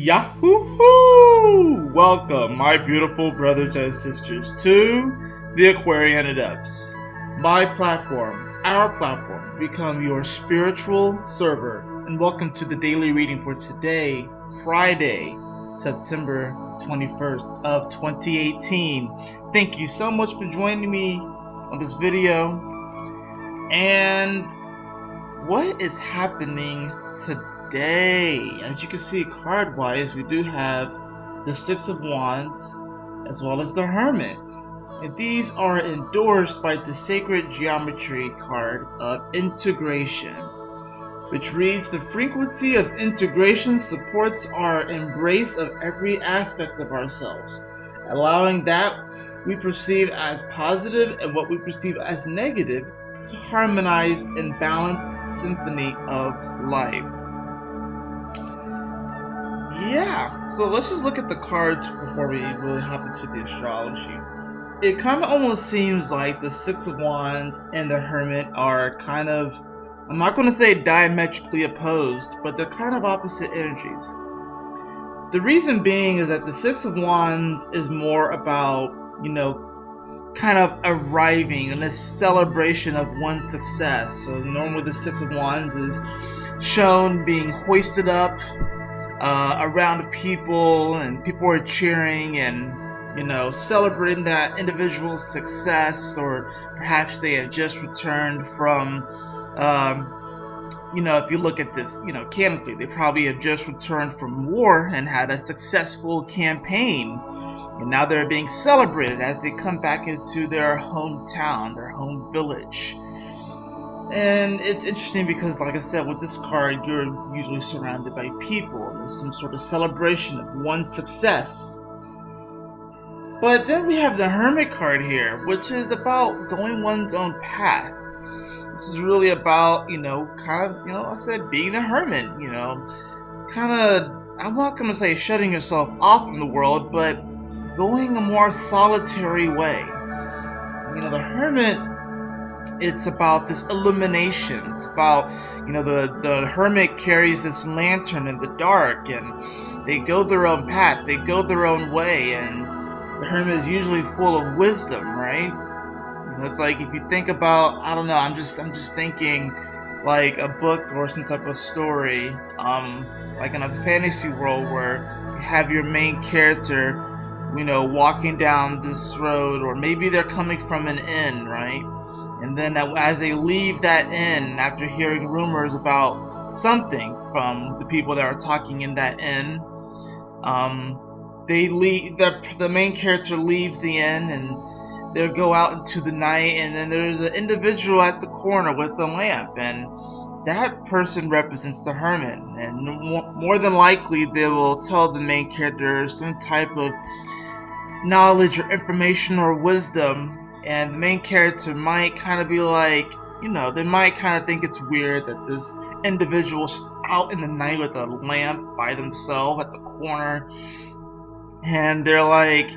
Yahoo! Welcome, my beautiful brothers and sisters, to the Aquarian Adepts. My platform, our platform, become your spiritual server. And welcome to the daily reading for today, Friday, September 21st of 2018. Thank you so much for joining me on this video. And what is happening today? As you can see, card wise, we do have the Six of Wands as well as the Hermit, and these are endorsed by the sacred geometry card of integration, which reads, the frequency of integration supports our embrace of every aspect of ourselves, allowing that we perceive as positive and what we perceive as negative to harmonize and balanced symphony of life. Yeah, so let's just look at the cards before we really hop into the astrology. It kind of almost seems like the Six of Wands and the Hermit are kind of, I'm not going to say diametrically opposed, but they're kind of opposite energies. The reason being is that the Six of Wands is more about, kind of arriving in a celebration of one's success. So normally the Six of Wands is shown being hoisted up around people, and people are cheering and celebrating that individual's success, or perhaps they have just returned from if you look at this canonically, they probably have just returned from war and had a successful campaign, and now they're being celebrated as they come back into their hometown, their home village. And it's interesting because, like I said, with this card, you're usually surrounded by people. There's some sort of celebration of one's success. But then we have the Hermit card here, which is about going one's own path. This is really about, like I said, being a hermit, I'm not going to say shutting yourself off from the world, but going a more solitary way. The Hermit, it's about this illumination. It's about, the hermit carries this lantern in the dark, and they go their own path, they go their own way, and the hermit is usually full of wisdom, right? It's like, if you think about, I don't know, I'm just thinking like a book or some type of story, like in a fantasy world where you have your main character, walking down this road, or maybe they're coming from an inn, right? And then as they leave that inn, after hearing rumors about something from the people that are talking in that inn, they leave. The main character leaves the inn and they go out into the night, and then there's an individual at the corner with a lamp, and that person represents the hermit. And more than likely, they will tell the main character some type of knowledge or information or wisdom. And the main character might kind of be like, they might kind of think it's weird that this individual's out in the night with a lamp by themselves at the corner. And they're like,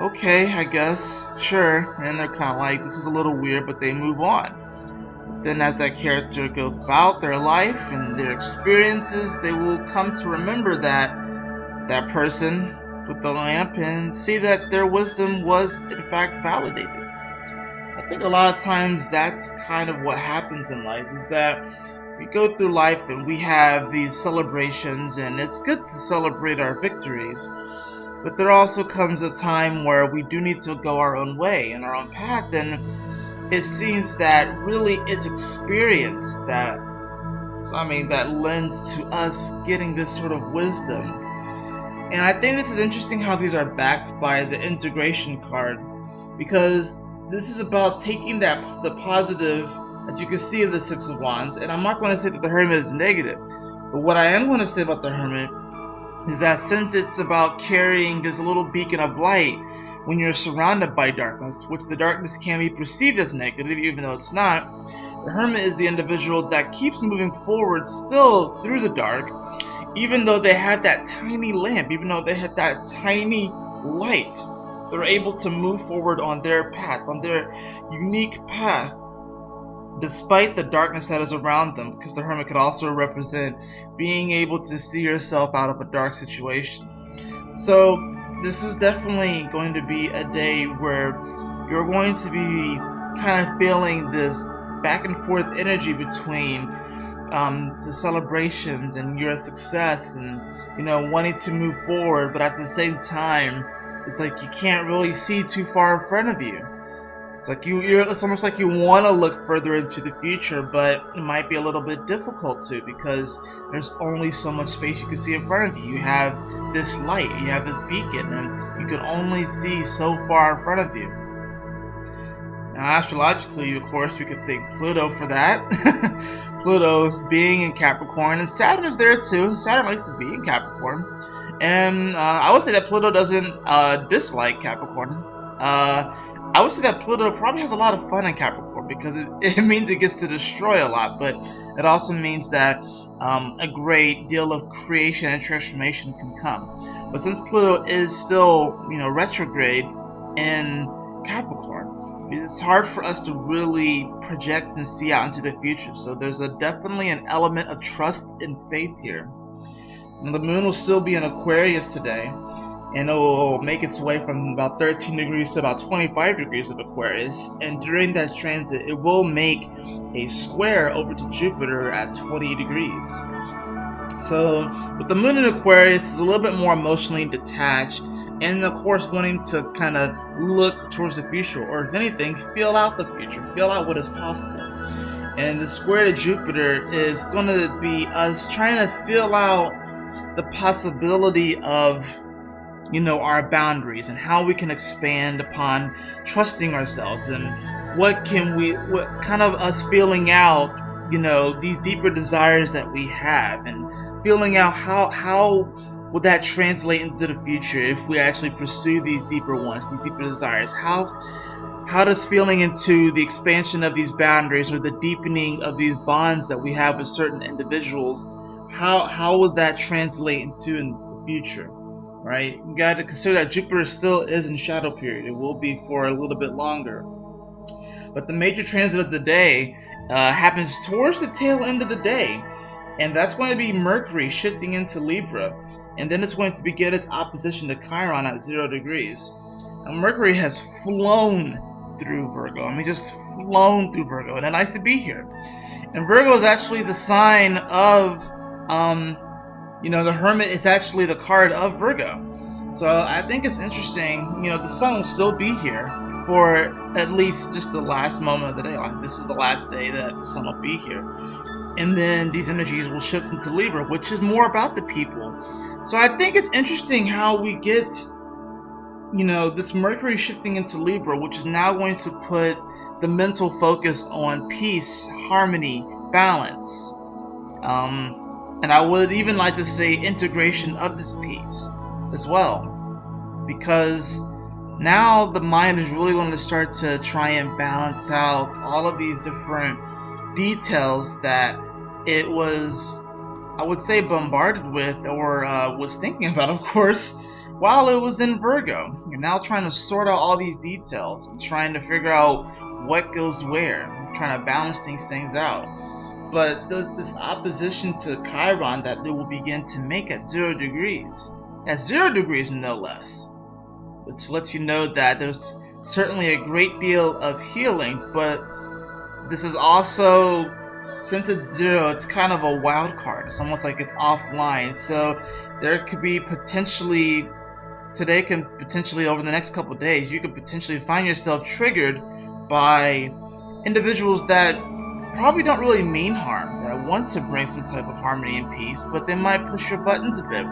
okay, I guess, sure. And they're kind of like, this is a little weird, but they move on. But then as that character goes about their life and their experiences, they will come to remember that person with the lamp and see that their wisdom was in fact validated. I think a lot of times that's kind of what happens in life, is that we go through life and we have these celebrations, and it's good to celebrate our victories, but there also comes a time where we do need to go our own way and our own path, and it seems that really it's experience that lends to us getting this sort of wisdom. And I think this is interesting how these are backed by the integration card, because this is about taking the positive, as you can see, of the Six of Wands. And I'm not going to say that the Hermit is negative, but what I am going to say about the Hermit is that since it's about carrying this little beacon of light when you're surrounded by darkness, which the darkness can be perceived as negative even though it's not, the Hermit is the individual that keeps moving forward still through the dark, even though they had that tiny lamp, even though they had that tiny light. They're able to move forward on their path, on their unique path, despite the darkness that is around them, because the Hermit could also represent being able to see yourself out of a dark situation. So this is definitely going to be a day where you're going to be kind of feeling this back and forth energy between the celebrations and your success, and wanting to move forward, but at the same time it's like you can't really see too far in front of you. It's like it's almost like you want to look further into the future, but it might be a little bit difficult to, because there's only so much space you can see in front of you. You have this light, you have this beacon, and you can only see so far in front of you. Now, astrologically, of course, we could thank Pluto for that. Pluto being in Capricorn, and Saturn is there too. Saturn likes to be in Capricorn. And I would say that Pluto doesn't dislike Capricorn. I would say that Pluto probably has a lot of fun in Capricorn, because it means it gets to destroy a lot, but it also means that a great deal of creation and transformation can come. But since Pluto is still, retrograde in Capricorn, it's hard for us to really project and see out into the future. So there's definitely an element of trust and faith here. And the moon will still be in Aquarius today, and it will make its way from about 13 degrees to about 25 degrees of Aquarius. And during that transit, it will make a square over to Jupiter at 20 degrees. So with the moon in Aquarius, it's a little bit more emotionally detached, and of course wanting to kind of look towards the future, or if anything, feel out the future, feel out what is possible. And the square to Jupiter is going to be us trying to feel out the possibility of our boundaries, and how we can expand upon trusting ourselves, and what kind of us feeling out these deeper desires that we have, and feeling out how will that translate into the future if we actually pursue these deeper ones, these deeper desires. How does feeling into the expansion of these boundaries, or the deepening of these bonds that we have with certain individuals, how will that translate into in the future, right? You got to consider that Jupiter still is in shadow period. It will be for a little bit longer. But the major transit of the day happens towards the tail end of the day, and that's going to be Mercury shifting into Libra. And then it's going to begin its opposition to Chiron at 0 degrees. Now, Mercury has flown through Virgo. I mean, just flown through Virgo, and it's nice to be here. And Virgo is actually the sign of, the Hermit is actually the card of Virgo. So I think it's interesting. The sun will still be here for at least just the last moment of the day. Like, this is the last day that the sun will be here. And then these energies will shift into Libra, which is more about the people. So I think it's interesting how we get, this Mercury shifting into Libra, which is now going to put the mental focus on peace, harmony, balance. And I would even like to say integration of this peace as well. Because now the mind is really going to start to try and balance out all of these different details that it was, I would say, bombarded with, or was thinking about, of course, while it was in Virgo. You're now trying to sort out all these details and trying to figure out what goes where, trying to balance these things out. But this opposition to Chiron that it will begin to make at 0 degrees, no less, which lets you know that there's certainly a great deal of healing, but this is also, since it's 0, it's kind of a wild card. It's almost like it's offline. So there could be potentially, today can potentially, over the next couple of days, you could potentially find yourself triggered by individuals that probably don't really mean harm, that want to bring some type of harmony and peace, but they might push your buttons a bit.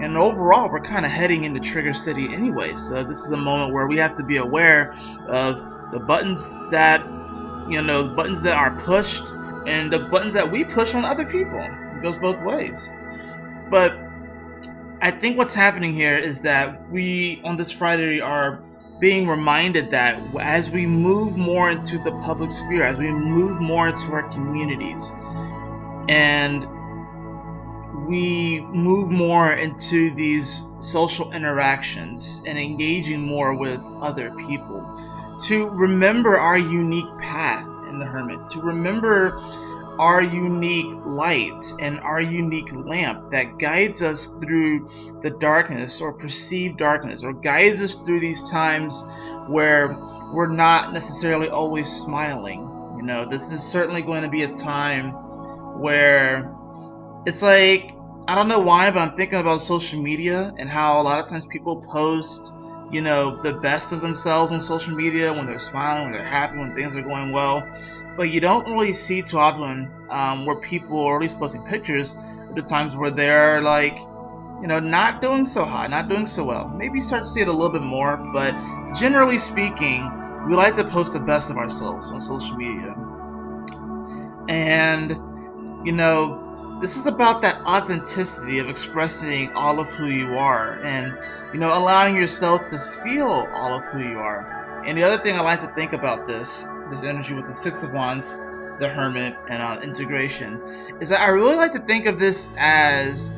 And overall, we're kind of heading into Trigger City anyway, so this is a moment where we have to be aware of the buttons that, buttons that are pushed, and the buttons that we push on other people. It goes both ways. But I think what's happening here is that we, on this Friday, are being reminded that as we move more into the public sphere, as we move more into our communities, and we move more into these social interactions and engaging more with other people, to remember our unique path in the Hermit, to remember our unique light and our unique lamp that guides us through the darkness or perceived darkness, or guides us through these times where we're not necessarily always smiling. You know, this is certainly going to be a time where it's like, I don't know why, but I'm thinking about social media and how a lot of times people post, you know, the best of themselves on social media when they're smiling, when they're happy, when things are going well. But you don't really see too often where people are at least posting pictures of the times where they're like, you know, not doing so hot, not doing so well. Maybe you start to see it a little bit more, but generally speaking, we like to post the best of ourselves on social media. And, you know, this is about that authenticity of expressing all of who you are and, you know, allowing yourself to feel all of who you are. And the other thing I like to think about this energy with the Six of Wands, the Hermit, and integration, is that I really like to think of this as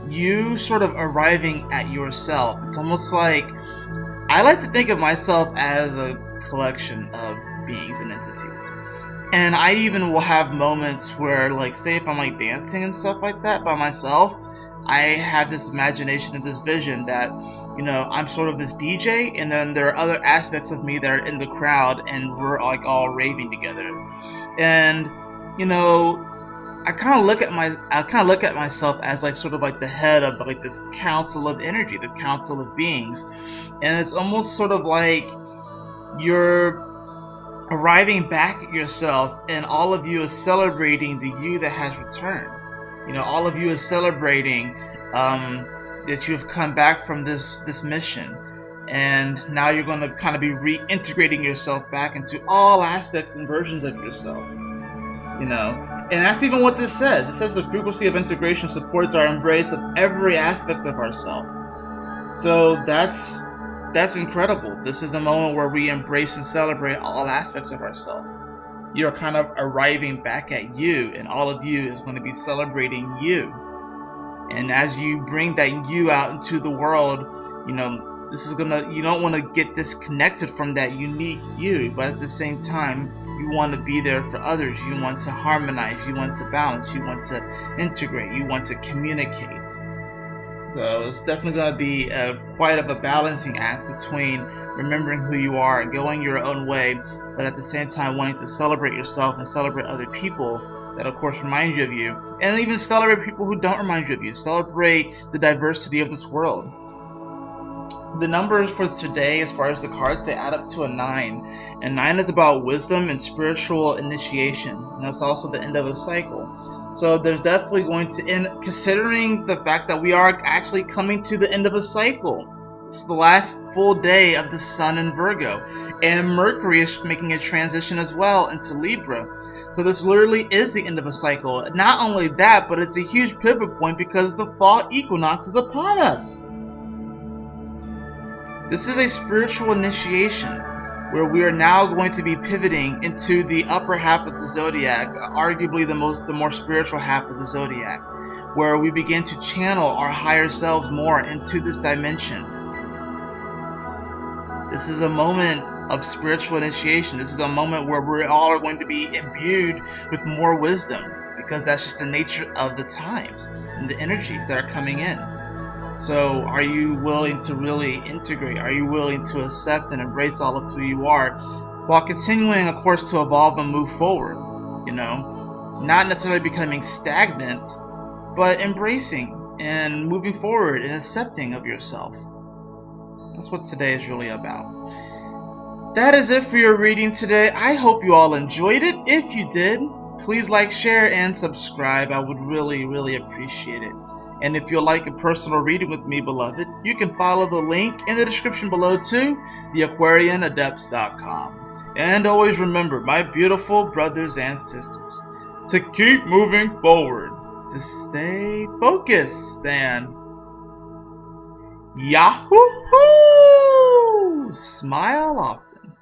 you sort of arriving at yourself. It's almost like, I like to think of myself as a collection of beings and entities. And I even will have moments where, like, say if I'm like dancing and stuff like that by myself, I have this imagination and this vision that, you know, I'm sort of this DJ, and then there are other aspects of me that are in the crowd, and we're like all raving together. And, you know, I kind of look at myself as like sort of like the head of like this council of energy, the council of beings, and it's almost sort of like you're arriving back at yourself, and all of you is celebrating the you that has returned. You know, all of you is celebrating that you have come back from this mission, and now you're going to kind of be reintegrating yourself back into all aspects and versions of yourself. You know, and that's even what this says. It says the frequency of integration supports our embrace of every aspect of ourself. So that's incredible. This is a moment where we embrace and celebrate all aspects of ourselves. You're kind of arriving back at you, and all of you is going to be celebrating you. And as you bring that you out into the world, you know, you don't want to get disconnected from that unique you, but at the same time, you want to be there for others. You want to harmonize, you want to balance, you want to integrate, you want to communicate. So it's definitely going to be quite of a balancing act between remembering who you are and going your own way, but at the same time wanting to celebrate yourself and celebrate other people that of course remind you of you, and even celebrate people who don't remind you of you. Celebrate the diversity of this world. The numbers for today, as far as the cards, they add up to a 9, and 9 is about wisdom and spiritual initiation, and that's also the end of a cycle. So there's definitely going to end, considering the fact that we are actually coming to the end of a cycle. It's the last full day of the Sun in Virgo, and Mercury is making a transition as well into Libra. So this literally is the end of a cycle. Not only that, but it's a huge pivot point because the fall equinox is upon us. This is a spiritual initiation where we are now going to be pivoting into the upper half of the zodiac, arguably the more spiritual half of the zodiac, where we begin to channel our higher selves more into this dimension. This is a moment of spiritual initiation. This is a moment where we all are going to be imbued with more wisdom, because that's just the nature of the times and the energies that are coming in. So are you willing to really integrate? Are you willing to accept and embrace all of who you are, while continuing, of course, to evolve and move forward? You know, not necessarily becoming stagnant, but embracing and moving forward and accepting of yourself. That's what today is really about. That is it for your reading today. I hope you all enjoyed it. If you did, please like, share, and subscribe. I would really, really appreciate it. And if you'd like a personal reading with me, beloved, you can follow the link in the description below to theAquarianAdepts.com. And always remember, my beautiful brothers and sisters, to keep moving forward, to stay focused, and Yahoo! Smile often.